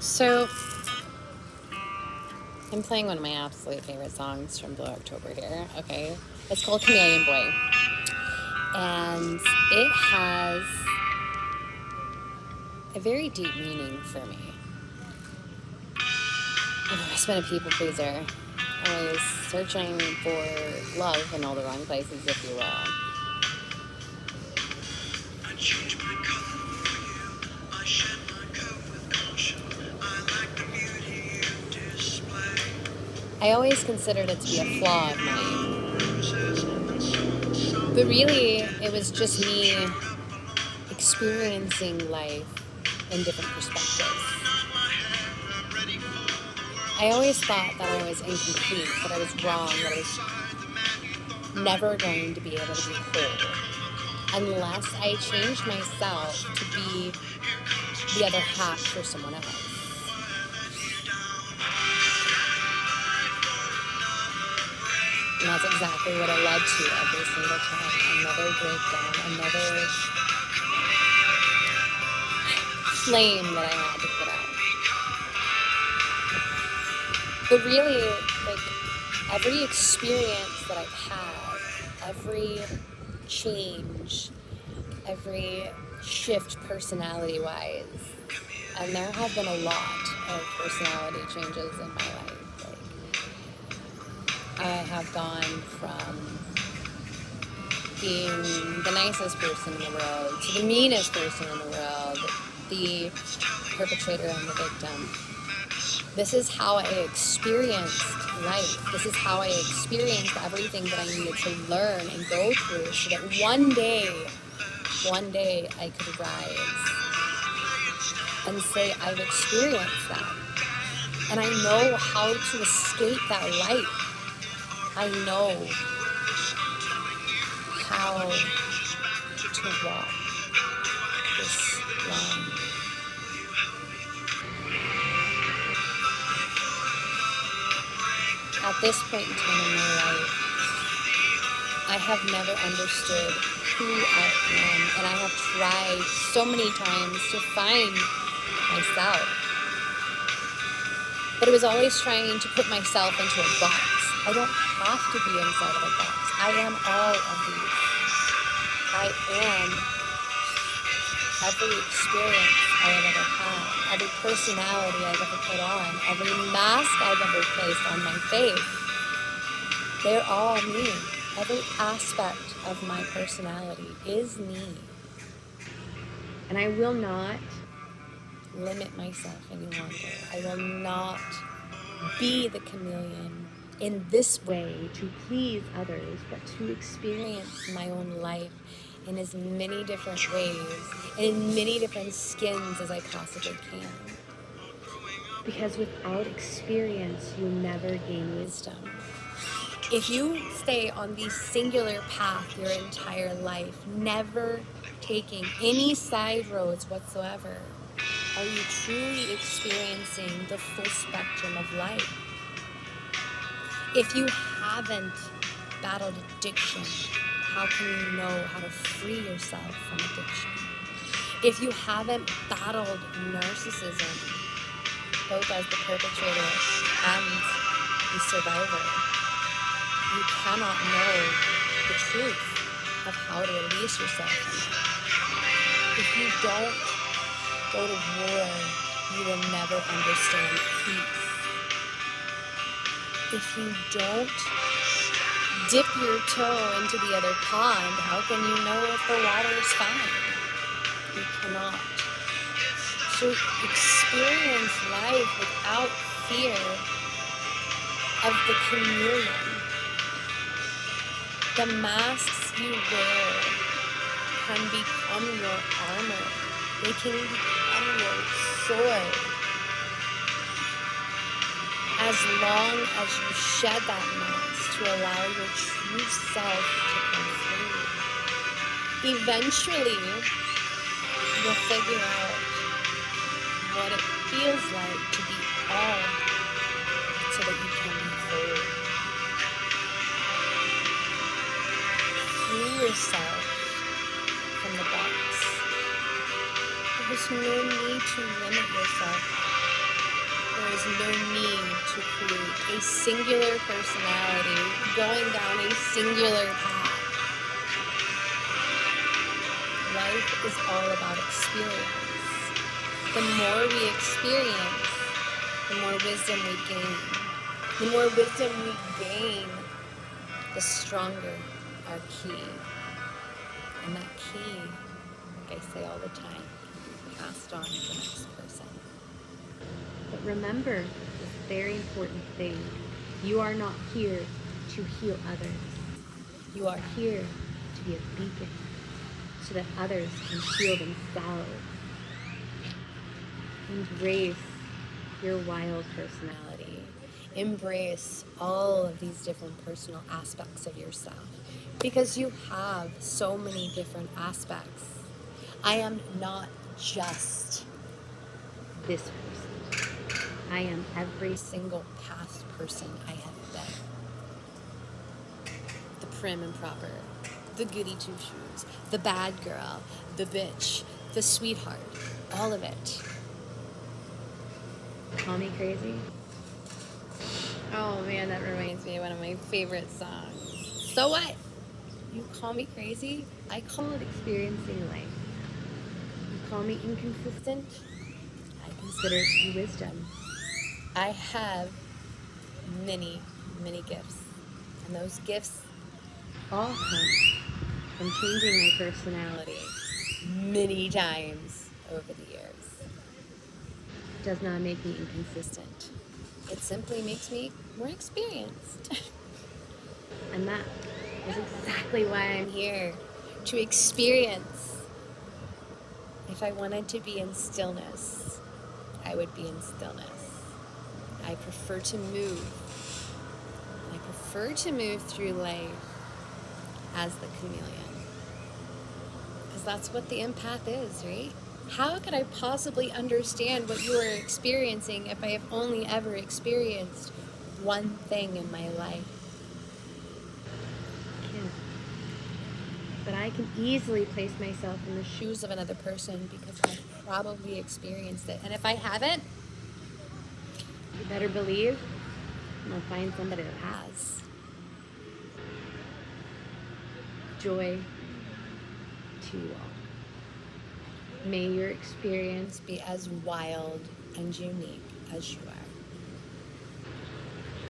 So, I'm playing one of my absolute favorite songs from Blue October here, okay? It's called Chameleon Boy. And it has a very deep meaning for me. I've always been a people pleaser, always searching for love in all the wrong places, if you will. I always considered it to be a flaw of mine. But really, it was just me experiencing life in different perspectives. I always thought that I was incomplete, that I was wrong, that I was never going to be able to be whole unless I changed myself to be the other half for someone else. And that's exactly what it led to every single time. Another breakdown, another flame that I had to put out. But really, like, every experience that I've had, every change, every shift personality-wise, and there have been a lot of personality changes in my life. I have gone from being the nicest person in the world to the meanest person in the world, the perpetrator and the victim. This is how I experienced life. This is how I experienced everything that I needed to learn and go through so that one day I could rise and say, I've experienced that. And I know how to escape that light. I know how to walk this line. At this point in time in my life, I have never understood who I am, and I have tried so many times to find myself. But it was always trying to put myself into a box. I don't have to be inside of a box. I am all of these. I am every experience I have ever had, every personality I've ever put on, every mask I've ever placed on my face. They're all me. Every aspect of my personality is me. And I will not limit myself any longer. I will not be the chameleon in this way to please others, but to experience my own life in as many different ways, and in many different skins as I possibly can. Because without experience, you never gain wisdom. If you stay on the singular path your entire life, never taking any side roads whatsoever, are you truly experiencing the full spectrum of life? If you haven't battled addiction, how can you know how to free yourself from addiction? If you haven't battled narcissism, both as the perpetrator and the survivor, you cannot know the truth of how to release yourself from it. If you don't go to war, you will never understand peace. If you don't dip your toe into the other pond, how can you know if the water is fine? You cannot. So experience life without fear of the chameleon. The masks you wear can become your armor. They can become your sword. As long as you shed that mask to allow your true self to come through. Eventually, you'll figure out what it feels like to be all so that you can be whole. Free yourself from the box. There's no need to limit yourself. There is no need to create a singular personality going down a singular path. Life is all about experience. The more we experience, the more wisdom we gain. The more wisdom we gain, the stronger our key. And that key, like I say all the time, passed on to the next person. But remember this very important thing. You are not here to heal others. You are here to be a beacon so that others can heal themselves. Embrace your wild personality. Embrace all of these different personal aspects of yourself because you have so many different aspects. I am not just this person. I am every single past person I have been. The prim and proper, the goody two-shoes, the bad girl, the bitch, the sweetheart, all of it. Call me crazy? Oh man, that reminds me of one of my favorite songs. So what? You call me crazy? I call it experiencing life. You call me inconsistent? I consider it to be wisdom. I have many, many gifts. And those gifts all come from changing my personality many times over the years. It does not make me inconsistent. It simply makes me more experienced. And that is exactly why I'm here, to experience. If I wanted to be in stillness, I would be in stillness. I prefer to move. I prefer to move through life as the chameleon. Because that's what the empath is, right? How could I possibly understand what you are experiencing if I have only ever experienced one thing in my life? I can't. But I can easily place myself in the shoes of another person because I've probably experienced it. And if I haven't, you better believe I'm going to find somebody that has. Joy to you all. May your experience be as wild and unique as you are.